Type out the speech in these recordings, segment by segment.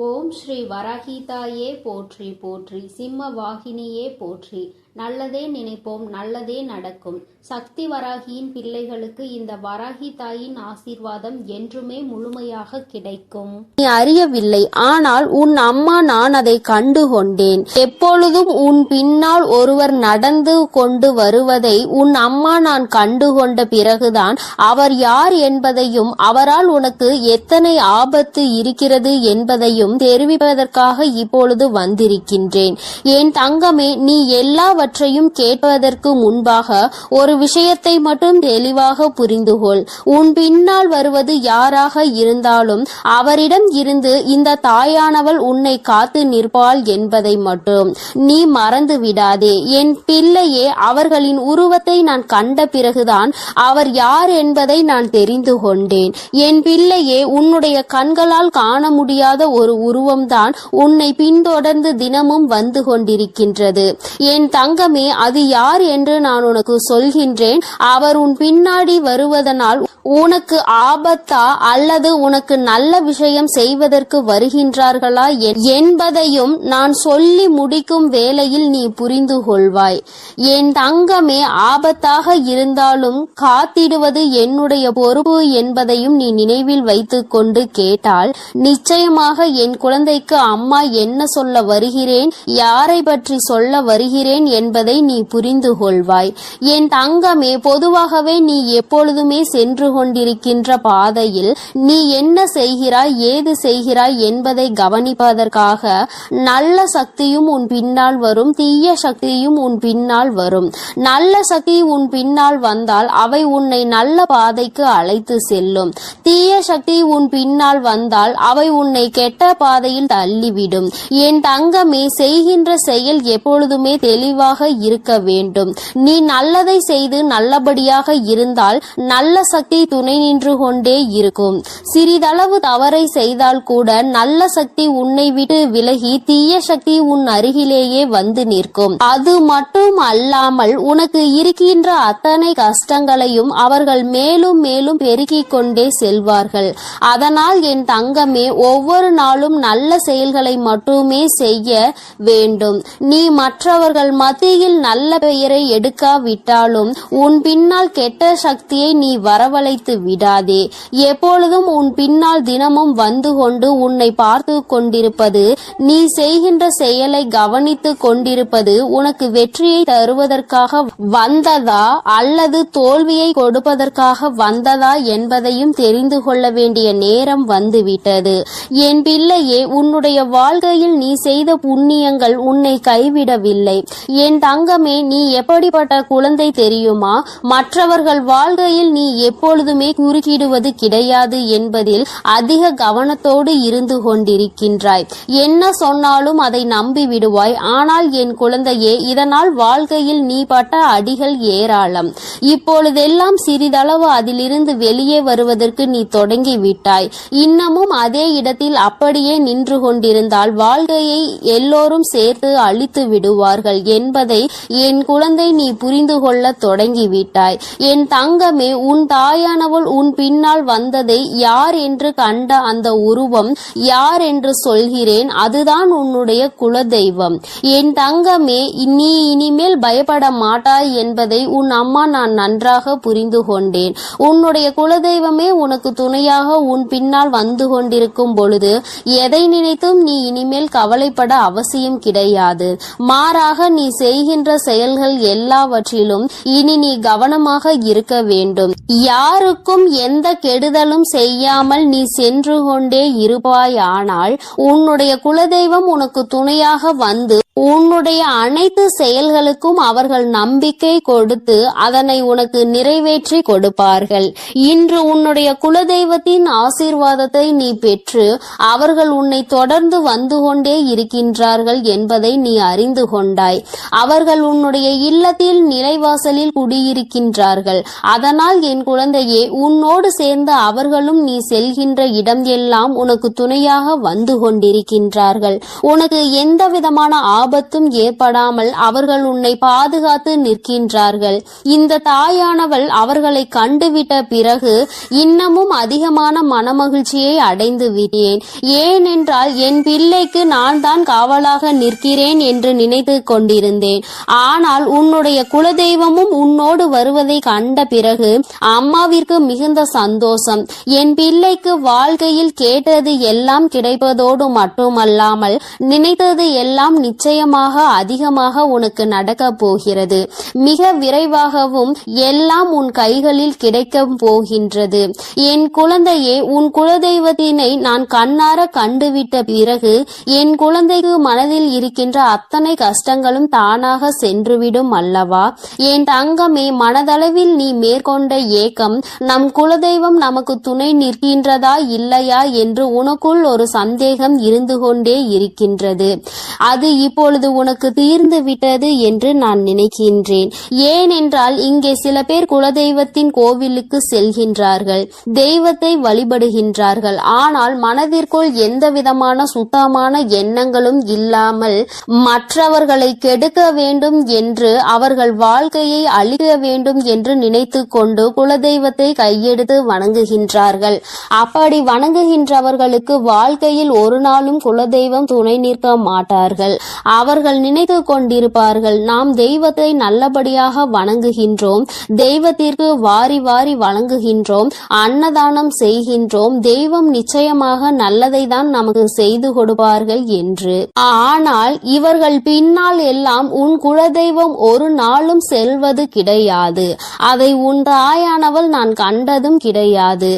ஓம் ஸ்ரீ வராகிதாயே போற்றி போற்றி, சிம்ம வாகினியே போற்றி. நல்லதே நினைப்போம், நல்லதே நடக்கும். சக்தி வராகியின் பிள்ளைகளுக்கு இந்த வராகி தாயின் ஆசீர்வாதம் என்றுமே முழுமையாக கிடைக்கும். நீ அறியவில்லை, ஆனால் உன் அம்மா நான் அதை கண்டு கொண்டேன். எப்பொழுதும் உன் பின்னால் ஒருவர் நடந்து கொண்டு வருவதை உன் அம்மா நான் கண்டு கொண்ட பிறகுதான் அவர் யார் என்பதையும் அவரால் உனக்கு எத்தனை ஆபத்து இருக்கிறது என்பதையும் தெரிவிப்பதற்காக இப்பொழுது வந்திருக்கின்றேன். என் தங்கமே, நீ எல்லாவற்றையும் கேட்பதற்கு முன்பாக ஒரு விஷயத்தை மட்டும் தெளிவாக புரிந்துகொள். உன் பின்னால் வருவது யாராக இருந்தாலும் அவரிடம் இருந்து இந்த தாயானவள் உன்னை காத்து நிற்பாள் என்பதை மட்டும் நீ மறந்து விடாதே. என் பிள்ளையே, அவர்களின் உருவத்தை நான் கண்ட பிறகுதான் அவர் யார் என்பதை நான் தெரிந்து கொண்டேன். என் பிள்ளையே, உன்னுடைய கண்களால் காண முடியாத ஒரு உருவம்தான் உன்னை பின்தொடர்ந்து தினமும் வந்து கொண்டிருக்கின்றது. என் தங்கமே, அது யார் என்று நான் உனக்கு சொல்கின்றேன். அவர் உன் பின்னாடி வருவதனால் உனக்கு ஆபத்தா அல்லது உனக்கு நல்ல விஷயம் செய்வதற்கு வருகின்றார்களா என்பதையும் நான் சொல்லி முடிக்கும் வேளையில் நீ புரிந்து கொள்வாய். என் தங்கமே, ஆபத்தாக இருந்தாலும் காத்திடுவது என்னுடைய பொறுப்பு என்பதையும் நீ நினைவில் வைத்துக் கொண்டு கேட்டால் நிச்சயமாக என் குழந்தைக்கு அம்மா என்ன சொல்ல வருகிறேன், யாரை பற்றி சொல்ல வருகிறேன் என்பதை நீ புரிந்து கொள்வாய். என் தங்கமே, பொதுவாகவே நீ எப்பொழுதுமே சென்று கொண்டிருக்கின்ற பாதையில் நீ என்ன செய்கிறாய், ஏது செய்கிறாய் என்பதை கவனிப்பதற்காக நல்ல சக்தியும் உன் பின்னால் வரும், தீய சக்தியும் உன் பின்னால் வரும். நல்ல சக்தி உன் பின்னால் வந்தால் அவை உன்னை நல்ல பாதைக்கு அழைத்து செல்லும். தீய சக்தி உன் பின்னால் வந்தால் அவை உன்னை கெட்ட பாதையில் தள்ளிவிடும். என் தங்கமே, செய்கின்ற செயல் எப்பொழுதுமே தெளிவாக இருக்க வேண்டும். நீ நல்லதை செய்து நல்லபடியாக இருந்தால் நல்ல சக்தி துணை நின்று கொண்டே இருக்கும். சிறிதளவு தவறை செய்தால் கூட நல்ல சக்தி உன்னை விட்டு விலகி தீய சக்தி உன் அருகிலேயே வந்து நிற்கும். அது மட்டும் அல்லாமல் உனக்கு இருக்கின்ற அத்தனை கஷ்டங்களையும் அவர்கள் மேலும் மேலும் பெருக்கிக் கொண்டே செல்வார்கள். அதனால் என் தங்கமே, ஒவ்வொரு நாளும் நல்ல செயல்களை மட்டுமே செய்ய வேண்டும். நீ மற்றவர்கள் மத்தியில் நல்ல பெயரை எடுக்காவிட்டாலும் உன் பின்னால் கெட்ட சக்தியை நீ வரவழைத்து விடாதே. எப்பொழுதும் உன் பின்னால் தினமும் வந்து கொண்டு உன்னை பார்த்து கொண்டிருப்பது, நீ செய்கின்ற செயலை கவனித்து கொண்டிருப்பது உனக்கு வெற்றியை தருவதற்காக வந்ததா அல்லது தோல்வியை கொடுப்பதற்காக வந்ததா என்பதையும் தெரிந்து கொள்ள வேண்டிய நேரம் வந்துவிட்டது. என் பிள்ளையே, உன்னுடைய வாழ்க்கையில் நீ செய்த புண்ணியங்கள் உன்னை கைவிடவில்லை. என் தங்கமே, நீ எப்படிப்பட்ட குழந்தை தெரியுமா? மற்றவர்கள் வாழ்க்கையில் நீ எப்பொழுதுமே குறுக்கிடுவது கிடையாது என்பதில் அதிக கவனத்தோடு இருந்து கொண்டிருக்கின்றாய். என்ன சொன்னாலும் அதை நம்பி விடுவாய். ஆனால் என் குழந்தையே, இதனால் வாழ்க்கையில் நீ பட்ட அடிகள் ஏராளம். இப்பொழுதெல்லாம் சிறிதளவு அதிலிருந்து வெளியே வருவதற்கு நீ தொடங்கி விட்டாய். இன்னமும் அதே இடத்தில் அப்படியே நின்று கொண்டிருந்தால் வாழ்க்கையை எல்லோரும் சேர்த்து அழித்து விடுவார்கள் என்பதை என் குழந்தை நீ புரிந்து கொள்ள தொடங்கிவிட்டாய். என் தங்கமே, உன் தாயானவள் உன் பின்னால் வந்ததை யார் என்று கண்ட அந்த உருவம் யார் என்று சொல்கிறேன், அதுதான் உன்னுடைய குலதெய்வம். என் தங்கமே, நீ இனிமேல் பயப்பட மாட்டாய் என்பதை உன் அம்மா நான் நன்றாக புரிந்து கொண்டேன். உன்னுடைய குலதெய்வமே உனக்கு துணையாக உன் பின்னால் வந்து கொண்டிருக்கும் பொழுது எதை நினைத்தும் நீ இனிமேல் கவலைப்பட அவசியம் கிடையாது. மாறாக நீ செய்கின்ற செயல்கள் எல்லாவற்றிலும் இனி நீ கவனமாக இருக்க வேண்டும். யாருக்கும் எந்த கெடுதலும் செய்யாமல் நீ சென்று கொண்டே இருப்பாயானால் உன்னுடைய குலதெய்வம் உனக்கு துணையாக வந்து உன்னுடைய அனைத்து செயல்களுக்கும் அவர்கள் நம்பிக்கை கொடுத்து அதனை உனக்கு நிறைவேற்றி கொடுப்பார்கள். இன்று உன்னுடைய குலதெய்வத்தின் ஆசீர்வாதத்தை நீ பெற்று அவர்கள் உன்னை தொடர்ந்து வந்து கொண்டே இருக்கின்றார்கள் என்பதை நீ அறிந்து கொண்டாய். அவர்கள் உன்னுடைய இல்லத்தில் நிலைவாசலில் குடியிருக்கின்றார்கள். அதனால் என் குழந்தையே, உன்னோடு சேர்ந்த அவர்களும் நீ செல்கின்ற இடம் எல்லாம் உனக்கு துணையாக வந்து கொண்டிருக்கின்றார்கள். உனக்கு எந்த விதமான ஆபத்தும் ஏற்படாமல் அவர்கள் உன்னை பாதுகாத்து நிற்கின்றார்கள். இந்த தாயானவள் அவர்களை கண்டுவிட்ட பிறகு இன்னமும் அதிகமான மனமகிழ்ச்சியை அடைந்து விட்டேன். ஏனென்றால் என் பிள்ளைக்கு நான் தான் காவலாக நிற்கிறேன் என்று நினைத்து கொண்டிருந்தேன். ஆனால் உன்னுடைய குலதெய்வமும் உன்னோடு வருவதை கண்ட பிறகு அம்மாவிற்கு மிகுந்த சந்தோஷம். என் பிள்ளைக்கு வாழ்க்கையில் கேட்டது எல்லாம் கிடைப்பதோடு மட்டுமல்லாமல் நினைத்தது எல்லாம் நிச்சயமாக அதிகமாக உனக்கு நடக்க போகிறது. மிக விரைவாகவும் எல்லாம் உன் கைகளில் கிடைக்க போகின்றது. என் குழந்தையே, உன் குலதெய்வத்தினை நான் கண்ணார கண்டுவிட்ட பிறகு என் குழந்தைக்கு மனதில் இருக்கின்ற அத்தனை கஷ்டங்களும் தானாக சென்றுவிடும் அல்லவா? என் தங்கமே, மனதளவில் நீ மேற்கொண்ட ஏக்கம், நம் குலதெய்வம் நமக்கு துணை நிற்கின்றதா இல்லையா என்று உனக்குள் ஒரு சந்தேகம் இருந்து கொண்டே இருக்கின்றது. அது இப்பொழுது உனக்கு தீர்ந்து விட்டது என்று நான் நினைக்கின்றேன். ஏனென்றால் இங்கே சில பேர் குலதெய்வத்தின் கோவிலுக்கு செல்கின்றார்கள், தெய்வத்தை வழிபடுகின்றார்கள். ஆனால் மனதிற்குள் எந்த விதமான சுத்தமான எண்ணங்களும் இல்லாமல் மற்றவர்களை கெடுக்க வேண்டும் என்று, அவர்கள் வாழ்க்கையை அழிக்க வேண்டும் என்று நினைத்து கொண்டு குலதெய்வத்தை கையெடுத்து வணங்குகின்றார்கள். அப்படி வணங்குகின்றவர்களுக்கு வாழ்க்கையில் ஒரு நாளும் குலதெய்வம் துணை நிற்க மாட்டார்கள். அவர்கள் நினைத்து கொண்டிருப்பார்கள், நாம் தெய்வத்தை நல்லபடியாக வணங்குகின்றோம், தெய்வத்திற்கு வாரி வாரி வழங்குகின்றோம், அன்னதானம் செய்கின்றோம், தெய்வம் நிச்சயமாக நல்லதை தான் நமக்கு செய்து கொடுப்பார்கள் என்று. ஆனால் இவர்கள் பின்னால் எல்லாம் உன் குலதெய்வம் ஒரு நாளும் செல்வது கிடையாது. அதை உன் தாயானவள் நான் கண்டதும் கிடையாது.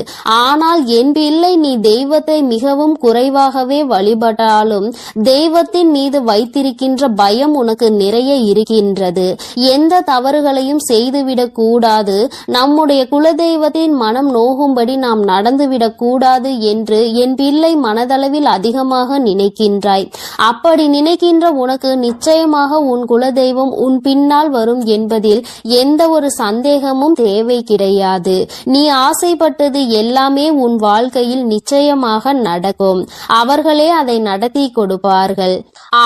ஆனால் என் பிள்ளை, நீ தெய்வத்தை மிகவும் குறைவாகவே வழிபட்டாலும் தெய்வத்தின் மீது வைத்திருக்கின்ற பயம் உனக்கு நிறைய இருக்கின்றது. எந்த தவறுகளையும் செய்துவிடக் கூடாது, நம்முடைய குலதெய்வத்தின் மனம் நோகும்படி நாம் நடந்துவிடக் கூடாது என்று என் பிள்ளை மனதளவில் அதிகமாக நினைக்கின்றாய். அப்படி நினைக்கின்ற உனக்கு நிச்சயமாக உன் குலதெய்வம் உன் பின்னால் வரும் என்பதில் எந்த ஒரு சந்தேகமும் தேவை கிடையாது. நீ ஆசைப்பட்டது எல்லாமே உன் வாழ்க்கையில் நிச்சயமாக நடக்கும். அவர்களே அதை நடத்தி கொடுப்பார்கள்.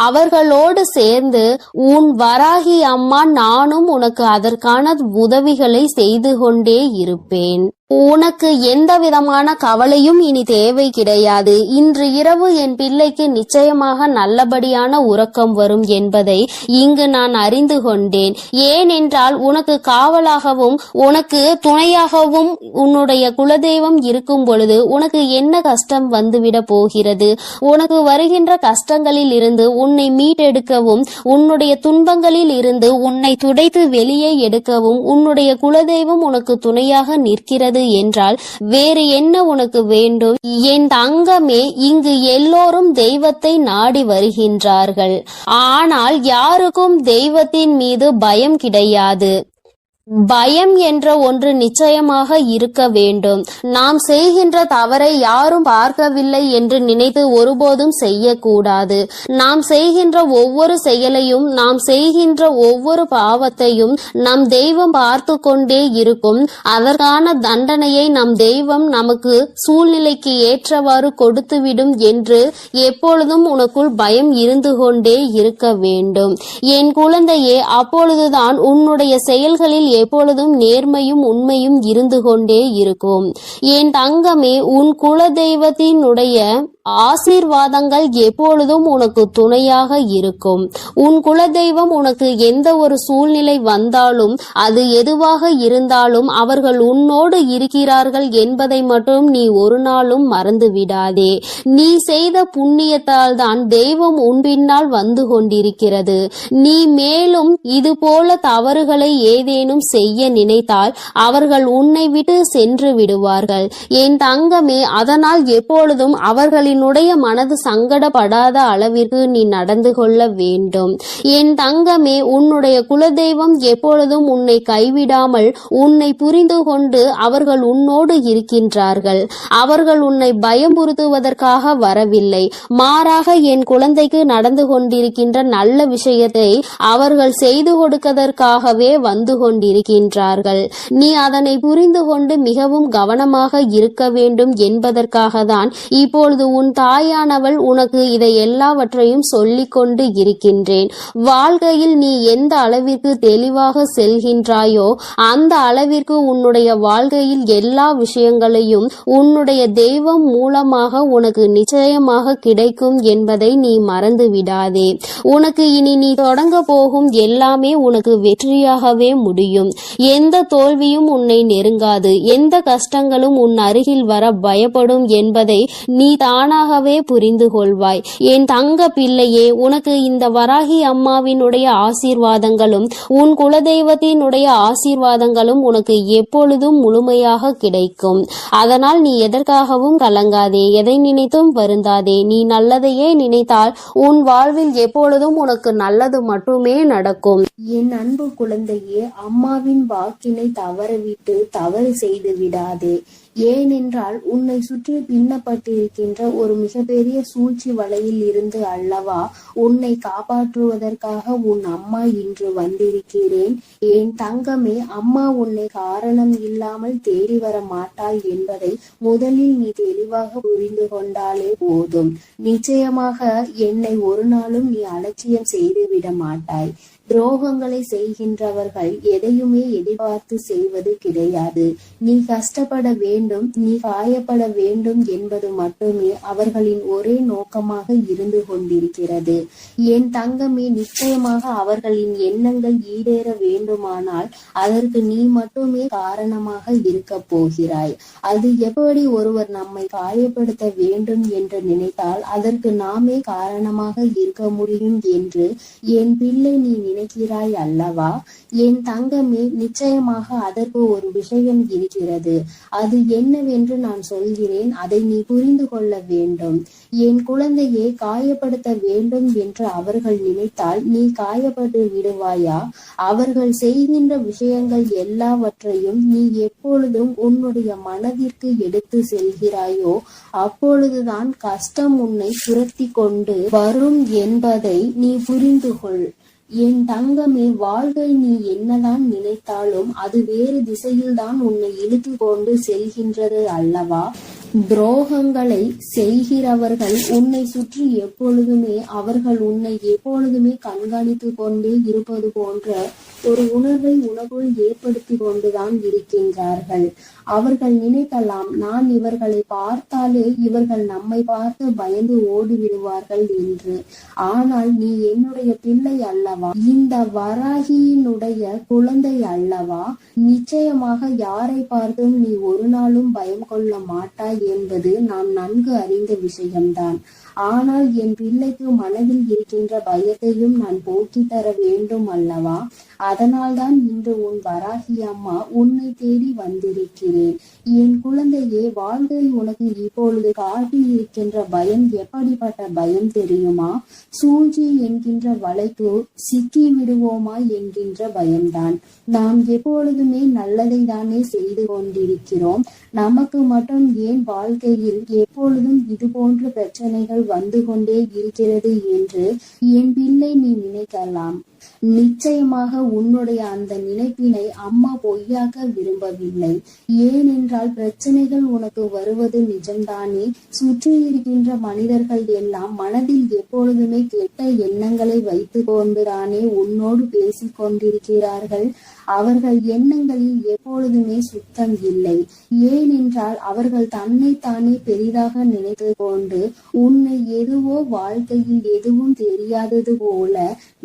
அவர்களோடு சேர்ந்து உன் வராகி அம்மா நானும் உனக்கு அதற்கான உதவிகளை செய்து கொண்டே இருப்பேன். உனக்கு எந்த விதமான கவலையும் இனி தேவை கிடையாது. இன்று இரவு என் பிள்ளைக்கு நிச்சயமாக நல்லபடியான உறக்கம் வரும் என்பதை இங்கு நான் அறிந்து கொண்டேன். ஏனென்றால் உனக்கு காவலாகவும் உனக்கு துணையாகவும் உன்னுடைய குலதெய்வம் இருக்கும் பொழுது உனக்கு என்ன கஷ்டம் வந்துவிட போகிறது? உனக்கு வருகின்ற கஷ்டங்களில் இருந்து உன்னை மீட்டெடுக்கவும், உன்னுடைய துன்பங்களில் இருந்து உன்னை துடைத்து வெளியே எடுக்கவும் உன்னுடைய குலதெய்வம் உனக்கு துணையாக நிற்கிறது என்றால் வேறு என்ன உனக்கு வேண்டும்? என் தங்கமே, இங்கு எல்லோரும் தெய்வத்தை நாடி வருகின்றார்கள். ஆனால் யாருக்கும் தெய்வத்தின் மீது பயம் கிடையாது. பயம் என்ற ஒன்று நிச்சயமாக இருக்க வேண்டும். நாம் செய்கின்ற தவறை யாரும் பார்க்கவில்லை என்று நினைத்து ஒருபோதும் செய்யக்கூடாது. நாம் செய்கின்ற ஒவ்வொரு செயலையும், நாம் செய்கின்ற ஒவ்வொரு பாவத்தையும் நம் தெய்வம் பார்த்து கொண்டே இருக்கும். அதற்கான தண்டனையை நம் தெய்வம் நமக்கு சூழ்நிலைக்கு ஏற்றவாறு கொடுத்துவிடும் என்று எப்பொழுதும் உனக்குள் பயம் இருந்து கொண்டே இருக்க வேண்டும். என் குழந்தையே, அப்பொழுதுதான் உன்னுடைய செயல்களில் எப்பொழுதும் நேர்மையும் உண்மையும் இருந்து கொண்டே இருக்கும். என் தங்கமே, உன் குலதெய்வத்தினுடைய ஆசீர்வாதங்கள் எப்பொழுதும் உனக்கு துணையாக இருக்கும். உன் குலதெய்வம் உனக்கு எந்த ஒரு சூழ்நிலை வந்தாலும், அது எதுவாக இருந்தாலும் அவர்கள் உன்னோடு இருக்கிறார்கள் என்பதை மட்டும் நீ ஒரு நாளும் மறந்து விடாதே. நீ செய்த புண்ணியத்தால் தான் தெய்வம் உன் பின்னால் வந்து கொண்டிருக்கிறது. நீ மேலும் இது போல தவறுகளை ஏதேனும் செய்ய நினைத்தால் அவர்கள் உன்னை விட்டு சென்று விடுவார்கள். என் தங்கமே, அதனால் எப்பொழுதும் அவர்களினுடைய மனது சங்கடப்படாத அளவிற்கு நீ நடந்து கொள்ள வேண்டும். என் தங்கமே, உன்னுடைய குலதெய்வம் எப்பொழுதும் உன்னை கைவிடாமல் உன்னை புரிந்து கொண்டு அவர்கள் உன்னோடு இருக்கின்றார்கள். அவர்கள் உன்னை பயமுறுத்துவதற்காக வரவில்லை. மாறாக என் குழந்தைக்கு நடந்து கொண்டிருக்கின்ற நல்ல விஷயத்தை அவர்கள் செய்து கொடுப்பதற்காகவே வந்து கொண்டிருக்கின்றார்கள். நீ அதனை புரிந்து கொண்டு மிகவும் கவனமாக இருக்க வேண்டும் என்பதற்காக தான் இப்பொழுது உன் தாயானவள் உனக்கு இதை எல்லாவற்றையும் சொல்லிக் கொண்டு இருக்கின்றேன். வாழ்க்கையில் நீ எந்த அளவிற்கு தெளிவாக செல்கின்றாயோ அந்த அளவிற்கு உன்னுடைய வாழ்க்கையில் எல்லா விஷயங்களையும் உன்னுடைய தெய்வம் மூலமாக உனக்கு நிச்சயமாக கிடைக்கும் என்பதை நீ மறந்து விடாதே. உனக்கு இனி நீ தொடங்க போகும் எல்லாமே உனக்கு வெற்றியாகவே முடியும். எந்த தோல்வியும் உன்னை நெருங்காது. எந்த கஷ்டங்களும் உன் அருகில் வர பயப்படும் என்பதை நீ தானாகவே புரிந்து கொள்வாய். என் தங்க பிள்ளையே, உனக்கு இந்த வராகி அம்மாவினுடைய ஆசீர்வாதங்களும் உன் குலதெய்வத்தினுடைய ஆசீர்வாதங்களும் உனக்கு எப்பொழுதும் முழுமையாக கிடைக்கும். அதனால் நீ எதற்காகவும் கலங்காதே, எதை நினைத்தும் வருந்தாதே. நீ நல்லதையே நினைத்தால் உன் வாழ்வில் எப்பொழுதும் உனக்கு நல்லது மட்டுமே நடக்கும். என் அன்பு குழந்தையே, அம்மாவின் வாக்கினை தவறவிட்டு தவறு செய்து விடாதே. ஏனென்றால் உன்னை சுற்றி பின்னப்பட்டிருக்கின்ற ஒரு மிகப்பெரிய சூழ்ச்சி வலையில் இருந்து அல்லவா உன்னை காப்பாற்றுவதற்காக உன் அம்மா இன்று வந்திருக்கிறேன். என் தங்கமே, அம்மா உன்னை காரணம் இல்லாமல் தேடி வர மாட்டாள் என்பதை முதலில் நீ தெளிவாக புரிந்து கொண்டாலே போதும். நிச்சயமாக என்னை ஒரு நாளும் நீ அலட்சியம் செய்து விட மாட்டாய். துரோகங்களை செய்கின்றவர்கள் எதையுமே எதிர்பார்த்து செய்வது கிடையாது. நீ கஷ்டப்பட வேண்டும், நீ காயப்பட வேண்டும் என்பது மட்டுமே அவர்களின் ஒரே நோக்கமாக இருந்து கொண்டிருக்கிறது. என் தங்கமே, நிச்சயமாக அவர்களின் எண்ணங்கள் ஈடேற வேண்டுமானால் அதற்கு நீ மட்டுமே காரணமாக இருக்க போகிறாய். அது எப்படி ஒருவர் நம்மை காயப்படுத்த வேண்டும் என்று நினைத்தால் அதற்கு நாமே காரணமாக இருக்க முடியும் என்று என் பிள்ளை நீ நினைக்கிறாய் அல்லவா? என் தங்கமே, நிச்சயமாக அதற்கு ஒரு விஷயம் இருக்கிறது. அது என்னவென்று நான் சொல்கிறேன், அதை நீ புரிந்து கொள்ள வேண்டும். என் குழந்தையை காயப்படுத்த வேண்டும் என்று அவர்கள் நினைத்தால் நீ காயப்பட்டு விடுவாயா? அவர்கள் செய்கின்ற விஷயங்கள் எல்லாவற்றையும் நீ எப்பொழுதும் உன்னுடைய மனதிற்கு எடுத்து செல்கிறாயோ அப்பொழுதுதான் கஷ்டம் உன்னை துரத்தி கொண்டு வரும் என்பதை நீ புரிந்து கொள். என் தங்கமே, வாழ்க்கை நீ என்னதான் நினைத்தாலும் அது வேறு திசையில்தான் உன்னை இழுத்து கொண்டு செல்கின்றது அல்லவா? துரோகங்களை செய்கிறவர்கள் உன்னை சுற்றி எப்பொழுதுமே அவர்கள் உன்னை எப்பொழுதுமே கண்காணித்து கொண்டே இருப்பது போன்ற ஒரு உணர்வை உனக்குள் ஏற்படுத்தி கொண்டுதான் இருக்கின்றார்கள். அவர்கள் நினைக்கலாம், நான் இவர்களை பார்த்தாலே இவர்கள் நம்மை பார்த்து பயந்து ஓடி விடுவார்கள் என்று. ஆனால் நீ என்னுடைய பிள்ளை அல்லவா, இந்த வராகியினுடைய குழந்தை அல்லவா? நிச்சயமாக யாரை பார்த்தும் நீ ஒரு நாளும் பயம் கொள்ள மாட்டாய் என்பது நான் நன்கு அறிந்த விஷயம்தான். ஆனால் என் பிள்ளைக்கு மனதில் இருக்கின்ற பயத்தையும் நான் போக்கி தர வேண்டும் அல்லவா? அதனால்தான் இன்று உன் வராகி அம்மா உன்னை தேடி வந்திருக்கிறேன். என் குழந்தையே, வாழ்க்கை உனக்கு இப்பொழுது காட்டி இருக்கின்ற பயம் எப்படிப்பட்ட பயம் தெரியுமா? சூழ்ச்சி என்கின்ற வலைக்கு சிக்கி விடுவோமா என்கின்ற பயம்தான். நாம் எப்பொழுதுமே நல்லதை தானே செய்து கொண்டிருக்கிறோம். நமக்கு மட்டும் ஏன் வாழ்க்கையில் எப்பொழுதும் இது போன்ற பிரச்சனைகள் வந்து கொண்டே இருக்கிறது என்று என் பிள்ளை நீ நினைக்கலாம். நிச்சயமாக உன்னுடைய அந்த நினைப்பினை அம்மா பொய்யாக்க விரும்பவில்லை. ஏனென்றால் பிரச்சனைகள் உனக்கு வருவது நிஜம்தானே. சுற்றி இருக்கின்ற மனிதர்கள் எல்லாம் மனதில் எப்பொழுதுமே கெட்ட எண்ணங்களை வைத்து கொண்டுதானே உன்னோடு பேசிக் கொண்டிருக்கிறார்கள். அவர்கள் எண்ணங்களில் எப்பொழுதுமே சுத்தம் இல்லை. ஏனென்றால் அவர்கள் தன்னைத்தானே பெரிதாக நினைத்து கொண்டு உன்னை எதுவோ வாழ்க்கையில் எதுவும் தெரியாதது போல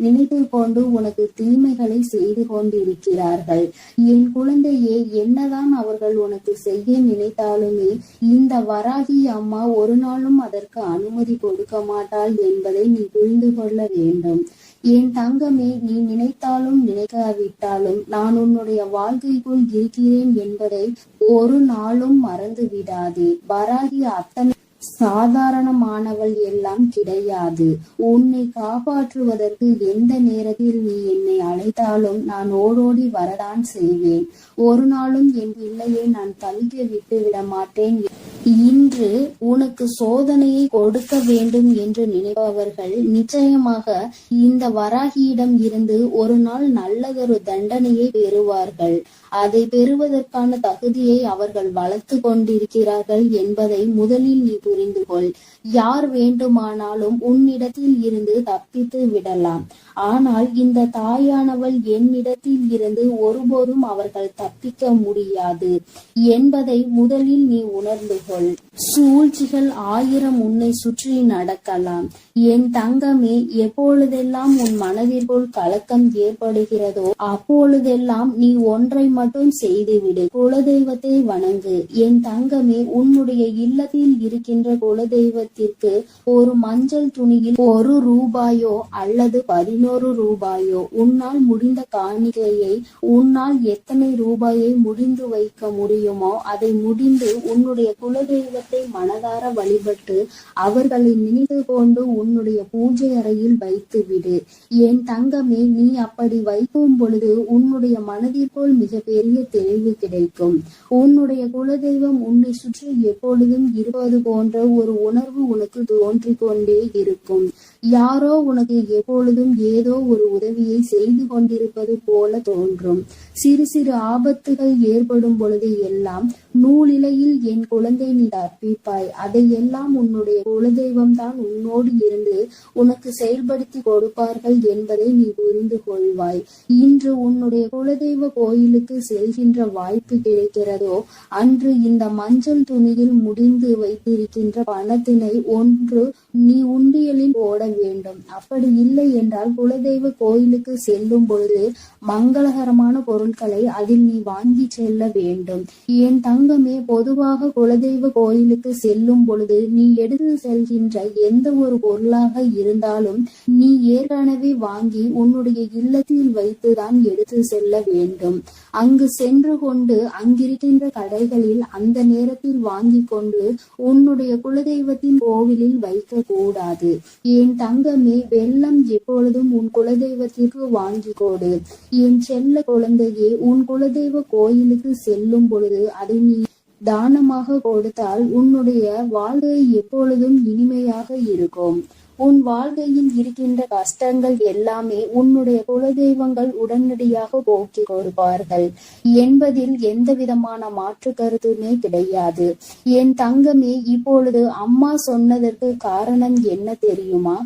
நினைத்து கொண்டு உனக்கு தீமைகளை செய்து கொண்டிருக்கிறார்கள். என் குழந்தையே, என்னதான் அவர்கள் உனக்கு செய்ய நினைத்தாலுமே இந்த வராகி அம்மா ஒரு நாளும் அதற்கு அனுமதி கொடுக்க மாட்டாள் என்பதை நீ புரிந்து கொள்ள வேண்டும். என் தங்கமே, நீ நினைத்தாலும் நினைக்காவிட்டாலும் நான் உன்னுடைய வாழ்க்கைக்குள் இருக்கிறேன் என்பதை ஒரு நாளும் மறந்து விடாதே. வராகி அத்தனை சாதாரணமானவள் எல்லாம் கிடையாது. உன்னை காப்பாற்றுவதற்கு எந்த நேரத்தில் நீ என்னை அழைத்தாலும் நான் ஓடோடி வரதான் செய்வேன். ஒரு நாளும் என் பிள்ளையை நான் தள்ளிக்க விட்டு விட மாட்டேன். இன்று உனக்கு சோதனையை கொடுக்க வேண்டும் என்று நினைப்பவர்கள் நிச்சயமாக இந்த வராகியிடம் இருந்து ஒரு நாள் நல்லதொரு தண்டனையை பெறுவார்கள். அதை பெறுவதற்கான தகுதியை அவர்கள் வளர்த்து கொண்டிருக்கிறார்கள் என்பதை முதலில் நீ புரிந்து கொள். யார் வேண்டுமானாலும் உன்னிடத்தில் இருந்து தப்பித்து விடலாம், ஆனால் இந்த தாயானவள் என்னிடத்தில் இருந்து ஒருபோதும் அவர்கள் தப்பிக்க முடியாது என்பதை முதலில் நீ உணர்ந்து கொள். சூழ்ச்சிகள் 1000 உன்னை சுற்றி நடக்கலாம். என் தங்கமே, எப்பொழுதெல்லாம் உன் மனதிற்குள் கலக்கம் ஏற்படுகிறதோ அப்பொழுதெல்லாம் நீ ஒன்றை மட்டும் செய்துவிடு, குலதெய்வத்தை வணங்கு. என் தங்கமே, உன்னுடைய இல்லத்தில் இருக்கின்ற குலதெய்வத்திற்கு ஒரு மஞ்சள் துணியில் 1 ரூபாயோ அல்லது 11 ரூபாயோ உன்னால் முடிந்த காணிக்கையை, உன்னால் எத்தனை ரூபாயை முடிந்து வைக்க முடியுமோ அதை முடிந்து உன்னுடைய குலதெய்வத்தை மனதார வழிபட்டு அவர்களை நினைத்து கொண்டு உன்னுடைய பூஜை அறையில் வைத்து விடு. என் தங்கமே, நீ அப்படி வைக்கும் பொழுது உன்னுடைய மனதிற்குள் மிகப்பெரிய தெளிவு கிடைக்கும். உன்னுடைய குலதெய்வம் உன்னை சுற்றி எப்பொழுதும் இருப்பது போன்ற ஒரு உணர்வு உனக்கு தோன்றிக் கொண்டே இருக்கும். யாரோ உனக்கு எப்பொழுதும் ஏதோ ஒரு உதவியை செய்து கொண்டிருப்பது போல தோன்றும். சிறு சிறு ஆபத்துகள் ஏற்படும் பொழுது எல்லாம் நூலிலையில் என் குழந்தை நீ தப்பிப்பாய், அதையெல்லாம் உன்னுடைய குலதெய்வம் தான் உன்னோடு இருந்து உனக்கு செயல்படுத்தி கொடுப்பார்கள் என்பதை நீ புரிந்து கொள்வாய். இன்று உன்னுடைய குலதெய்வ கோயிலுக்கு செல்கின்ற வாய்ப்பு கிடைக்கிறதோ அன்று இந்த மஞ்சள் துணியில் முடிந்து வைத்திருக்கின்ற பணத்தினை ஒன்று நீ உண்டியலில் போட வேண்டும். அப்படி இல்லை என்றால் குலதெய்வ கோயிலுக்கு செல்லும் பொழுது மங்களகரமான பொருட்களை அதில் நீ வாங்கி செல்ல வேண்டும். என் தங்கமே, பொதுவாக குலதெய்வ கோயிலுக்கு செல்லும் பொழுது நீ எடுத்து செல்கின்ற எந்த ஒரு பொருளாக இருந்தாலும் நீ ஏற்கனவே வாங்கி உன்னுடைய இல்லத்தில் வைத்துதான் எடுத்து செல்ல வேண்டும். அங்கு சென்று கொண்டு அங்கிருக்கின்ற கடைகளில் அந்த நேரத்தில் வாங்கி கொண்டு உன்னுடைய குலதெய்வத்தின் கோவிலில் வைக்க கூடாது. என் தங்கமே, வெள்ளம் எப்பொழுதும் உன் குலதெய்வத்திற்கு வாங்கி கொடு. என் செல்ல குழந்தையே, உன் குலதெய்வ கோயிலுக்கு செல்லும் பொழுது அதை நீ தானமாக கொடுத்தால் உன்னுடைய வாழ்க்கை எப்பொழுதும் இனிமையாக இருக்கும். உன் வாழ்க்கையில் இருக்கின்ற கஷ்டங்கள் எல்லாமே உன்னுடைய குலதெய்வங்கள் உடனடியாக போக்கி கொடுப்பார்கள் என்பதில் எந்த விதமான மாற்று கருத்துமே கிடையாது. என் தங்கமே, இப்பொழுது அம்மா சொன்னதற்கு காரணம் என்ன தெரியுமா?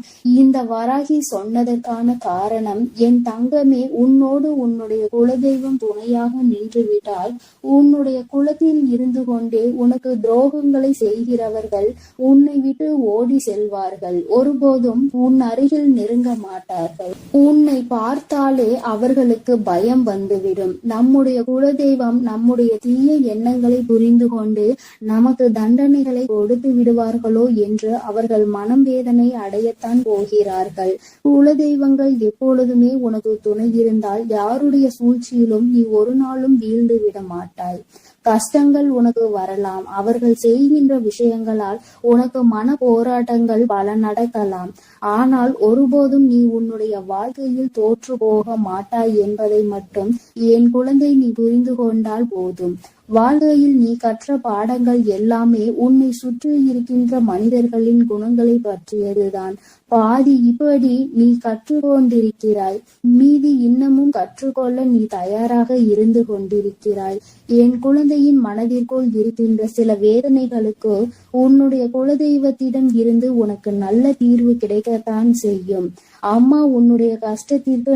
இந்த வராகி சொன்னதற்கான காரணம், என் தங்கமே, உன்னோடு உன்னுடைய குலதெய்வம் துணையாக நின்றுவிட்டால் உன்னுடைய குலத்தில் இருந்து கொண்டே உனக்கு துரோகங்களை செய்கிறவர்கள் உன்னை விட்டு ஓடி செல்வார்கள். ஒருபோதும் உன் அருகில் நெருங்க மாட்டார்கள். உன்னை பார்த்தாலே அவர்களுக்கு பயம் வந்துவிடும். நம்முடைய குலதெய்வம் நம்முடைய தீய எண்ணங்களை புரிந்து கொண்டு நமக்கு தண்டனைகளை கொடுத்து விடுவார்களோ என்று அவர்கள் மனம் வேதனை அடையத்தான் போகிறார்கள். குலதெய்வங்கள் எப்பொழுதுமே உனக்கு துணை இருந்தால் யாருடைய சூழ்ச்சியிலும் நீ ஒரு நாளும் வீழ்ந்து விட மாட்டாய். கஷ்டங்கள் உனக்கு வரலாம், அவர்கள் செய்கின்ற விஷயங்களால் உனக்கு மன போராட்டங்கள் பல நடக்கலாம். ஆனால் ஒருபோதும் நீ உன்னுடைய வாழ்க்கையில் தோற்று போக மாட்டாய் என்பதை மட்டும் என் குழந்தை நீ புரிந்து கொண்டால் போதும். வாழ்க்கையில் நீ கற்ற பாடங்கள் எல்லாமே உன்னை சுற்றி இருக்கின்ற மனிதர்களின் குணங்களை பற்றியதுதான். பாதி இப்படி நீ கற்றுக்கொண்டிருக்கிறாய், மீதி இன்னமும் கற்றுக்கொள்ள நீ தயாராக இருந்து கொண்டிருக்கிறாய். என் குழந்தையின் மனதிற்குள் இருக்கின்ற சில வேதனைகளுக்கு உன்னுடைய குலதெய்வத்திடம் இருந்து உனக்கு நல்ல தீர்வு கிடைக்கத்தான் செய்யும். அம்மா உன்னுடைய கஷ்டத்திற்கு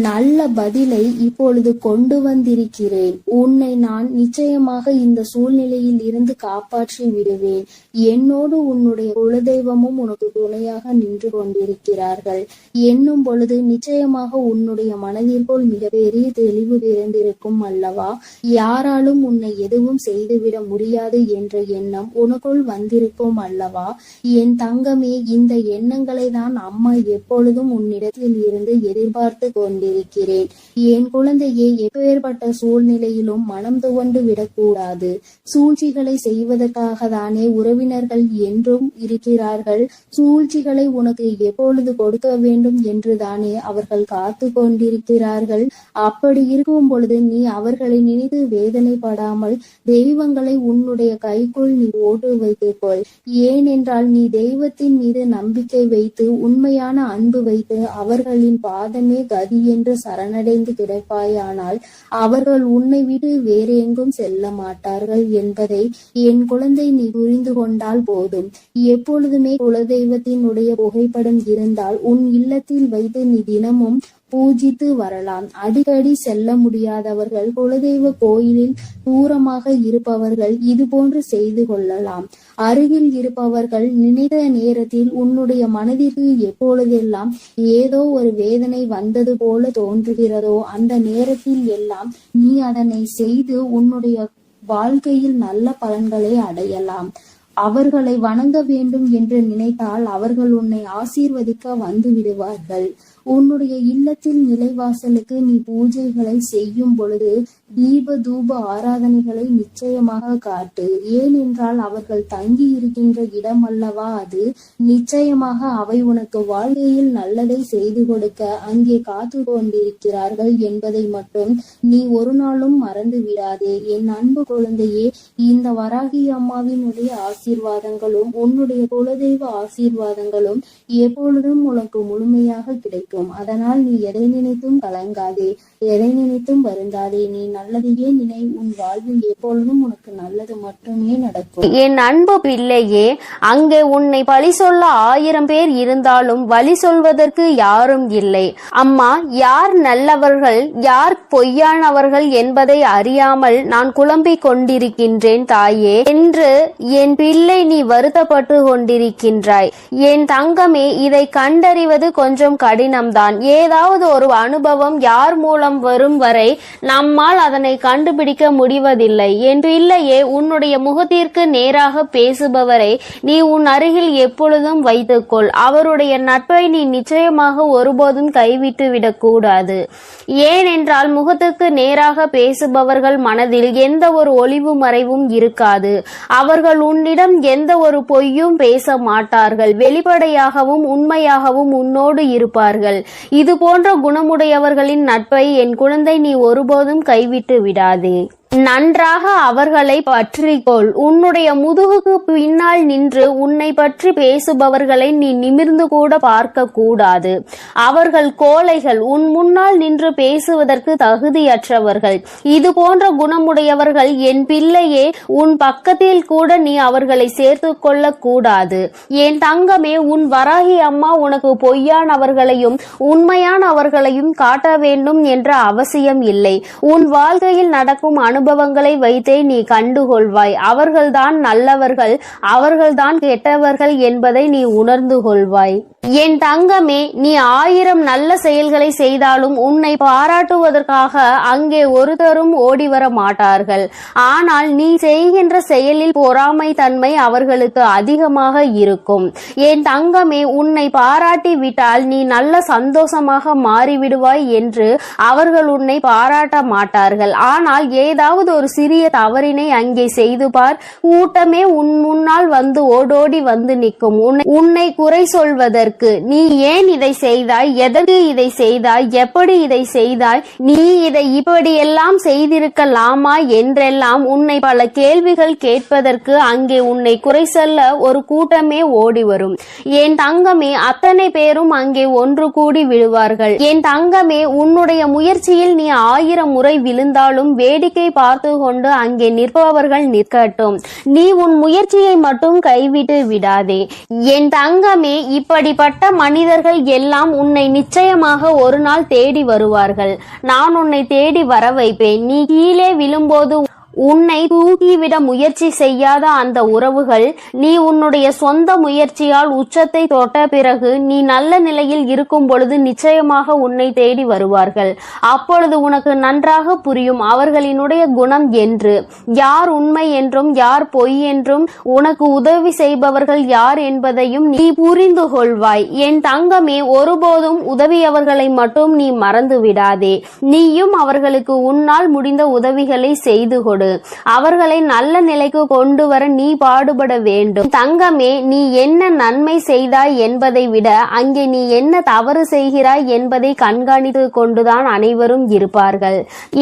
நல்ல பதிலை இப்பொழுது கொண்டு வந்திருக்கிறேன். உன்னை நான் நிச்சயமாக இந்த சூழ்நிலையில் இருந்து காப்பாற்றி விடுவேன். என்னோடு உன்னுடைய குலதெய்வமும் உனக்கு துணையாக நின்று கொண்டிருக்கிறார்கள் என்னும் பொழுது நிச்சயமாக உன்னுடைய மனதிற்குள் மிகப்பெரிய தெளிவு பிறந்திருக்கும் அல்லவா? யாராலும் உன்னை எதுவும் செய்துவிட முடியாது என்ற எண்ணம் உனக்குள் வந்திருக்கும் அல்லவா? என் தங்கமே, இந்த எண்ணங்களை தான் அம்மா எப்பொழுதும் உன்னிடத்தில் இருந்து எதிர்பார்த்து கொண்டிருக்கிறேன். என் குழந்தையே, எப்பேற்பட்ட சூழ்நிலையிலும் மனம் துவண்டு விடக்கூடாது. சூழ்ச்சிகளை செய்வதற்காக தானே உறவினர்கள் என்றும் இருக்கிறார்கள். சூழ்ச்சிகளை உனக்கு எப்பொழுது கொடுக்க வேண்டும் என்று தானே அவர்கள் காத்து கொண்டிருக்கிறார்கள். அப்படி இருக்கும் பொழுது நீ அவர்களை நினைத்து வேதனைப்படாமல் தெய்வங்களை உன்னுடைய கைக்குள் நீ ஓட்டு வைத்து செய்து கொள். ஏனென்றால் நீ தெய்வத்தின் மீது நம்பிக்கை வைத்து உண்மையான அன்பு வைத்து அவர்களின் பாதமே கதி என்று சரணடைந்து கிடைப்பாயானால் அவர்கள் உன்னை விட்டு வேறு எங்கும் செல்ல மாட்டார்கள் என்பதை என் குழந்தை நீ புரிந்து கொண்டால் போதும். எப்பொழுதுமே குலதெய்வத்தினுடைய புகைப்படம் இருந்தால் உன் இல்லத்தில் வைத்து நீ தினமும் பூஜித்து வரலாம். அடிக்கடி செல்ல முடியாதவர்கள் குலதெய்வ கோயிலில் தூரமாக இருப்பவர்கள் இது போன்று செய்து கொள்ளலாம். அருகில் இருப்பவர்கள் நினைத்த நேரத்தில் உன்னுடைய மனதிற்கு எப்பொழுதெல்லாம் ஏதோ ஒரு வேதனை வந்தது போல தோன்றுகிறதோ அந்த நேரத்தில் எல்லாம் நீ அதனை செய்து உன்னுடைய வாழ்க்கையில் நல்ல பலன்களை அடையலாம். அவர்களை வணங்க வேண்டும் என்று நினைத்தால் அவர்கள் உன்னை ஆசீர்வதிக்க வந்து விடுவார்கள். உன்னுடைய இல்லத்தில் நிலைவாசலுக்கு நீ பூஜைகளை செய்யும் பொழுது தீப தூப ஆராதனைகளை நிச்சயமாக காட்டு. ஏனென்றால் அவர்கள் தங்கி இருக்கின்ற இடம் அல்லவா அது. நிச்சயமாக அவை உனக்கு வாழ்க்கையில் நல்லதை செய்து கொடுக்க அங்கே காத்து கொண்டிருக்கிறார்கள் என்பதை மட்டும் நீ ஒரு நாளும் மறந்து விடாதே. என் அன்பு குழந்தையே, இந்த வராகி அம்மாவினுடைய ஆசீர்வாதங்களும் உன்னுடைய குலதெய்வ ஆசீர்வாதங்களும் எப்பொழுதும் உனக்கு முழுமையாக கிடைக்கும். அதனால் நீ எதை நினைத்தும் கலங்காதே, எதை நினைத்தும் வருந்தாதே. நீ நல்லதையே நினை. உன் வாழ்வில் எப்பொழுதும் உனக்கு நல்லது மட்டுமே நடக்கும். என் அன்பு பிள்ளையே, அங்கே உன்னை பழி சொல்ல 1000 பேர் இருந்தாலும் வழி சொல்வதற்கு யாரும் இல்லை. அம்மா, யார் நல்லவர்கள் யார் பொய்யானவர்கள் என்பதை அறியாமல் நான் குழம்பிக் கொண்டிருக்கின்றேன் தாயே என்று என் பிள்ளை நீ வருத்தப்பட்டு கொண்டிருக்கின்றாய். என் தங்கமே, இதை கண்டறிவது கொஞ்சம் கடினம்தான். ஏதாவது ஒரு அனுபவம் யார் மூலம் வரும் வரை நம்மால் அதனை கண்டுபிடிக்க முடிவதில்லை. என் பிள்ளையே, உன்னுடைய முகத்திற்கு நேராக பேசுபவரை நீ உன் அருகில் எப்பொழுதும் வைத்துக்கொள். அவருடைய நட்பை நீ நிச்சயமாக ஒருபோதும் கைவிட்டு விடக்கூடாது. ஏனென்றால் முகத்துக்கு நேராக பேசுபவர்கள் மனதில் எந்த ஒரு ஒளிவு மறைவும் இருக்காது. அவர்கள் உன்னிடம் எந்த ஒரு பொய்யும் பேச மாட்டார்கள். வெளிப்படையாகவும் உண்மையாகவும் உன்னோடு இருப்பார்கள். இது போன்ற குணமுடையவர்களின் நட்பை என் குழந்தை நீ ஒருபோதும் கைவிட்டு விடாதே. நன்றாக அவர்களை பற்றிக்கொள். உன்னுடைய முதுகுக்கு பின்னால் நின்று உன்னை பற்றி பேசுபவர்களை நீ நிமிர்ந்து கூட பார்க்க கூடாது. அவர்கள் கோழைகள். உன் முன்னால் நின்று பேசுவதற்கு தகுதியற்றவர்கள். இது போன்ற குணமுடையவர்கள் என் பிள்ளையே, உன் பக்கத்தில் கூட நீ அவர்களை சேர்த்து கொள்ள கூடாது. என் தங்கமே, உன் வராகி அம்மா உனக்கு பொய்யானவர்களையும் உண்மையானவர்களையும் காட்ட வேண்டும் என்ற அவசியம் இல்லை. உன் வாழ்க்கையில் நடக்கும் அனுபவங்களை வைத்தே நீ கண்டுகொள்வாய். அவர்கள்தான் நல்லவர்கள், அவர்கள்தான் கெட்டவர்கள் என்பதை நீ உணர்ந்து கொள்வாய். என் தங்கமே, நீ 1000 நல்ல செயல்களை செய்தாலும் உன்னை பாராட்டுவதற்காக அங்கே ஒருத்தரும் ஓடிவர மாட்டார்கள். ஆனால் நீ செய்கின்ற செயலில் பொறாமை தன்மை அவர்களுக்கு அதிகமாக இருக்கும். என் தங்கமே, உன்னை பாராட்டி விட்டால் நீ நல்ல சந்தோஷமாக மாறிவிடுவாய் என்று அவர்கள் உன்னை பாராட்ட மாட்டார்கள். ஆனால் ஏதாவது ஒரு சிறிய தவறினை அங்கே செய்து பார், கூட்டமே உன் முன்னால் வந்து ஓடோடி வந்து நிற்கும். உன்னை குறை சொல்வதற்கு நீ ஏன் இதை செய்தாய், எதற்கு இதை செய்தாய், எப்படி இதை செய்தாய், நீ இதை இப்படியெல்லாம் செய்திருக்கலாமா என்றெல்லாம் உன்னை பல கேள்விகள் கேட்பதற்கு அங்கே உன்னை குறை சொல்ல ஒரு கூட்டமே ஓடி வரும். என் தங்கமே, அத்தனை பேரும் அங்கே ஒன்று கூடி விழுவார்கள். என் தங்கமே, உன்னுடைய முயற்சியில் நீ 1000 முறை விழுந்தாலும் வேடிக்கை பார்த்து கொண்டு அங்கே நிற்பவர்கள் நிற்கட்டும். நீ உன் முயற்சியை மட்டும் கைவிட்டு விடாதே. என் தங்கமே, இப்படிப்பட்ட மனிதர்கள் எல்லாம் உன்னை நிச்சயமாக ஒரு நாள் தேடி வருவார்கள். நான் உன்னை தேடி வர வைப்பேன். நீ கீழே விழும்போது உன்னை தூக்கிவிட முயற்சி செய்யாத அந்த உறவுகள் நீ உன்னுடைய சொந்த முயற்சியால் உச்சத்தை தொட்ட பிறகு நீ நல்ல நிலையில் இருக்கும் பொழுது நிச்சயமாக உன்னை தேடி வருவார்கள். அப்பொழுது உனக்கு நன்றாக புரியும் அவர்களினுடைய குணம் என்று, யார் உண்மை என்றும் யார் பொய் என்றும், உனக்கு உதவி செய்பவர்கள் யார் என்பதையும் நீ புரிந்து கொள்வாய். என் தங்கமே, ஒருபோதும் உதவியவர்களை மட்டும் நீ மறந்து விடாதே. நீயும் அவர்களுக்கு உன்னால் முடிந்த உதவிகளை செய்து கொடு. கொடு. அவர்களை நல்ல நிலைக்கு கொண்டு வர நீ பாடுபட வேண்டும். தங்கமே, நீ என்ன நன்மை செய்தாய் என்பதை விட அங்கே நீ என்ன தவறு செய்கிறாய் என்பதை கண்காணித்து கொண்டுதான் அனைவரும் இருப்பார்கள்.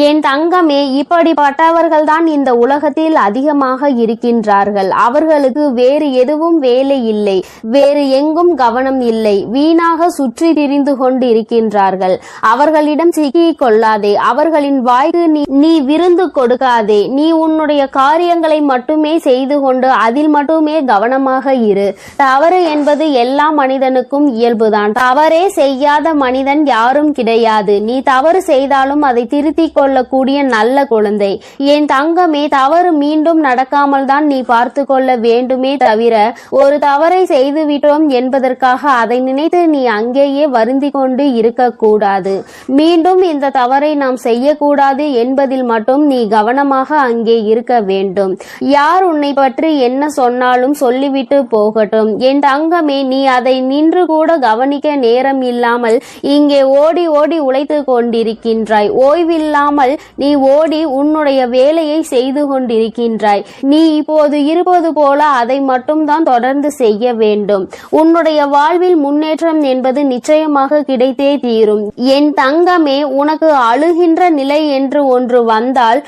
என் தங்கமே, இப்படிப்பட்டவர்கள் தான் இந்த உலகத்தில் அதிகமாக இருக்கின்றார்கள். அவர்களுக்கு வேறு எதுவும் வேலை இல்லை, வேறு எங்கும் கவனம் இல்லை, வீணாக சுற்றி திரிந்து கொண்டு இருக்கின்றார்கள். அவர்களிடம் சிக்கிக் கொள்ளாதே, அவர்களின் வாய்க்கு நீ விருந்து கொடுக்காதே. நீ உன்னுடைய காரியங்களை மட்டுமே செய்து கொண்டு அதில் மட்டுமே கவனமாக இரு. தவறு என்பது எல்லா மனிதனுக்கும் இயல்புதான். தவறே செய்யாத மனிதன் யாரும் கிடையாது. நீ தவறு செய்தாலும் அதை திருத்திக் கொள்ளக்கூடிய நல்ல குழந்தை. என் தங்கமே, தவறு மீண்டும் நடக்காமல் தான் நீ பார்த்து கொள்ள வேண்டுமே தவிர ஒரு தவறை செய்துவிட்டோம் என்பதற்காக அதை நினைத்து நீ அங்கேயே வருந்தி கொண்டு இருக்கக்கூடாது. மீண்டும் இந்த தவறை நாம் செய்யக்கூடாது என்பதில் மட்டும் நீ கவனமாக அங்கே இருக்க வேண்டும். யார் உன்னை பற்றி என்ன சொன்னாலும் சொல்லிவிட்டு போகட்டும். என் தங்கமே, நீ அதை நின்று கூட கவனிக்க நேரம் இல்லாமல் இங்கே ஓடி ஓடி உழைத்து கொண்டிருக்கின்றாய். ஓய்வில்லாமல் நீ ஓடி உன்னுடைய வேலையை செய்து கொண்டிருக்கின்றாய். நீ இப்போது இருப்பது போல அதை மட்டும் தான் தொடர்ந்து செய்ய வேண்டும். உன்னுடைய வாழ்வில் முன்னேற்றம் என்பது நிச்சயமாக கிடைத்தே தீரும். என் தங்கமே, உனக்கு அழுகின்ற நிலை என்று ஒன்று வந்தால்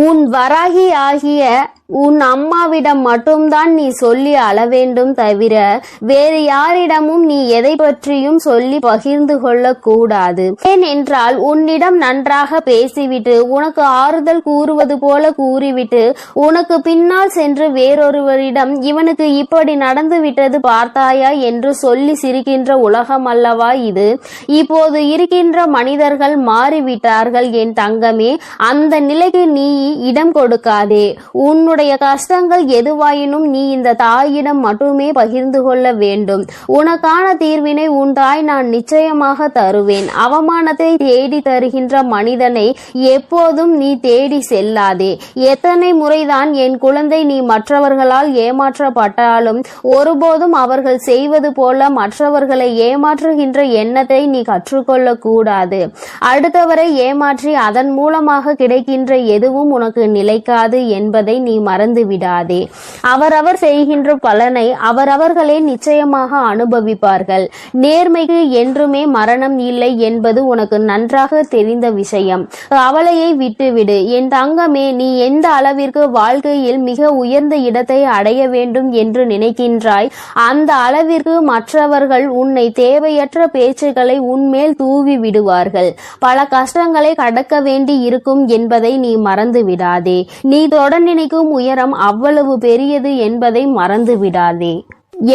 உன் வராகி ஆகிய உன் அம்மாவிடம் மட்டும்தான் நீ சொல்லி அழ வேண்டும் தவிர வேறு யாரிடமும் நீ எதை பற்றியும் சொல்லி பகிர்ந்து கொள்ள கூடாது. ஏனென்றால் உன்னிடம் நன்றாக பேசிவிட்டு உனக்கு ஆறுதல் கூறுவது போல கூறிவிட்டு உனக்கு பின்னால் சென்று வேறொருவரிடம் இவனுக்கு இப்படி நடந்து விட்டது பார்த்தாயா என்று சொல்லி சிரிக்கின்ற உலகம் அல்லவா இது? இப்போது இருக்கின்ற மனிதர்கள் மாறிவிட்டார்கள் என் தங்கமே. அந்த நிலைக்கு நீ இடம் கொடுக்காதே. உன்னுடைய கஷ்டங்கள் எதுவாயினும் நீ இந்த தாயிடம் மட்டுமே பகிர்ந்து கொள்ள வேண்டும். உனக்கான தீர்வினை உன் தாய் நான் நிச்சயமாக தருவேன். அவமானத்தை தேடி தருகின்ற மனிதனை எப்போதும் நீ தேடி செல்லாதே. எத்தனை முறைதான் என் குழந்தை நீ மற்றவர்களால் ஏமாற்றப்பட்டாலும் ஒருபோதும் அவர்கள் செய்வது போல மற்றவர்களை ஏமாற்றுகின்ற எண்ணத்தை நீ கற்றுக்கொள்ள கூடாது. அடுத்தவரை ஏமாற்றி அதன் மூலமாக கிடைக்கின்ற எதுவும் உனக்கு நிலைக்காது என்பதை நீ மறந்து விடாதே. அவரவர் செய்கின்ற பலனை அவரவர்களே நிச்சயமாக அனுபவிப்பார்கள். நேர்மைக்கு என்றுமே மரணம் இல்லை என்பது உனக்கு நன்றாக தெரிந்த விஷயம். கவலையை விட்டுவிடு என் தங்கமே. நீ எந்த அளவிற்கு வாழ்க்கையில் மிக உயர்ந்த இடத்தை அடைய வேண்டும் என்று நினைக்கின்றாய் அந்த அளவிற்கு மற்றவர்கள் உன்னை தேவையற்ற பேச்சுக்களை உன்மேல் தூவி விடுவார்கள். பல கஷ்டங்களை கடக்க வேண்டி இருக்கும் என்பதை நீ மறந்து விடாதே. நீ தொட நினைக்கும் உயரம் அவ்வளவு பெரியது என்பதை மறந்து விடாதே.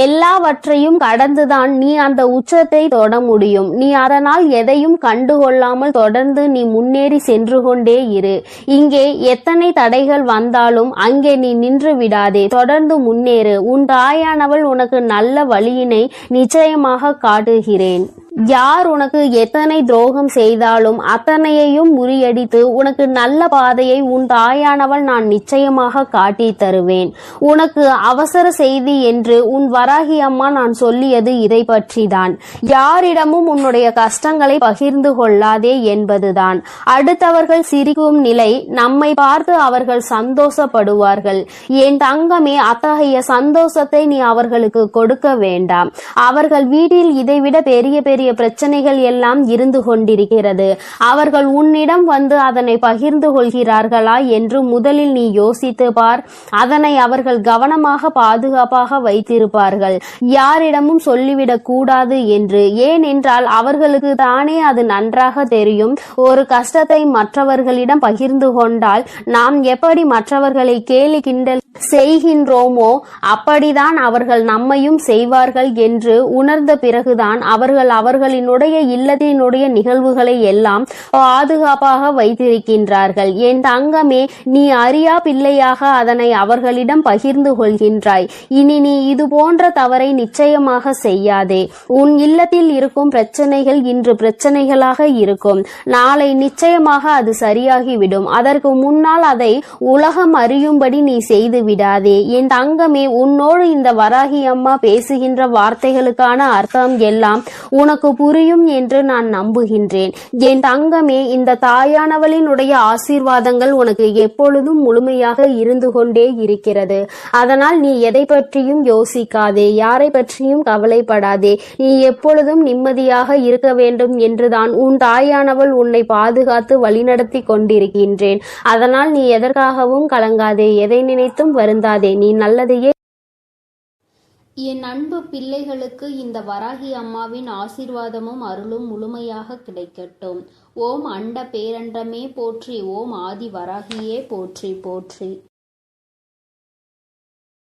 எல்லாவற்றையும் கடந்துதான் நீ அந்த உச்சத்தை தொட முடியும். நீ அதனால் எதையும் கண்டுகொள்ளாமல் தொடர்ந்து நீ முன்னேறி சென்று கொண்டே இரு. இங்கே எத்தனை தடைகள் வந்தாலும் அங்கே நீ நின்று விடாதே. தொடர்ந்து முன்னேறு. உன் தாயானவள் உனக்கு நல்ல வழியினை நிச்சயமாக காட்டுகிறேன். யார் உனக்கு எத்தனை துரோகம் செய்தாலும் அத்தனையையும் முறியடித்து உனக்கு நல்ல பாதையை உன் தாயானவள் நான் நிச்சயமாக காட்டி தருவேன். உனக்கு அவசர செய்தி என்று உன் வராகி அம்மா நான் சொல்லியது இதை பற்றிதான். யாரிடமும் உன்னுடைய கஷ்டங்களை பகிர்ந்து கொள்ளாதே என்பதுதான். அடுத்தவர்கள் சிரிக்கும் நிலை நம்மை பார்த்து அவர்கள் சந்தோஷப்படுவார்கள். என் தங்கமே, அத்தகைய சந்தோஷத்தை நீ அவர்களுக்கு கொடுக்க வேண்டாம். அவர்கள் வீட்டில் இதைவிட பெரிய பெரிய பிரச்சனைகள் எல்லாம் இருந்து கொண்டிருக்கிறது. அவர்கள் உன்னிடம் வந்து அதனை பகிர்ந்து கொள்கிறார்களா என்று முதலில் நீ யோசித்து பார். அதனை அவர்கள் கவனமாக பாதுகாப்பாக வைத்திருப்பார்கள். யாரிடமும் சொல்லிவிடக் கூடாது என்று. ஏனென்றால் அவர்களுக்கு தானே அது நன்றாக தெரியும். ஒரு கஷ்டத்தை மற்றவர்களிடம் பகிர்ந்து கொண்டால் நாம் எப்படி மற்றவர்களை கேலி கிண்டல் செய்கின்றோமோ அப்படிதான் அவர்கள் நம்மையும் செய்வார்கள் என்று உணர்ந்த பிறகுதான் அவர்கள் அவர்களினுடைய இல்லத்தினுடைய நிகழ்வுகளை எல்லாம் பாதுகாப்பாக வைத்திருக்கின்றார்கள். என் தங்கமே, நீ அறியா பிள்ளையாக அதனை அவர்களிடம் பகிர்ந்து கொள்கின்றாய். இனி நீ இது போன்ற தவறை நிச்சயமாக செய்யாதே. உன் இல்லத்தில் இருக்கும் பிரச்சனைகள் இன்று பிரச்சனைகளாக இருக்கும். நாளை நிச்சயமாக அது சரியாகிவிடும். அதற்கு முன்னால் அதை உலகம் அறியும்படி நீ செய்து விடாதே. என் தங்கமே, உன்னோடு இந்த வராகி அம்மா பேசுகின்ற வார்த்தைகளுக்கான அர்த்தம் எல்லாம் உனக்கு புரியும் என்று நான் நம்புகின்றேன். என் தங்கமே, இந்த தாயானவளினுடைய ஆசீர்வாதங்கள் உனக்கு எப்பொழுதும் முழுமையாக இருந்து கொண்டே இருக்கிறது. அதனால் நீ எதை பற்றியும் யோசிக்காதே, யாரை பற்றியும் கவலைப்படாதே. நீ எப்பொழுதும் நிம்மதியாக இருக்க வேண்டும் என்றுதான் உன் தாயானவள் உன்னை பாதுகாத்து வழிநடத்தி கொண்டிருக்கின்றேன். அதனால் நீ எதற்காகவும் கலங்காதே, எதை நினைத்தும் வருந்தாதே. நீ நல்லதையே. என் அன்பு பிள்ளைகளுக்கு இந்த வராகி அம்மாவின் ஆசீர்வாதமும் அருளும் முழுமையாக கிடைக்கட்டும். ஓம் அண்ட பேரண்டமே போற்றி, ஓம் ஆதி வராகியே போற்றி போற்றி.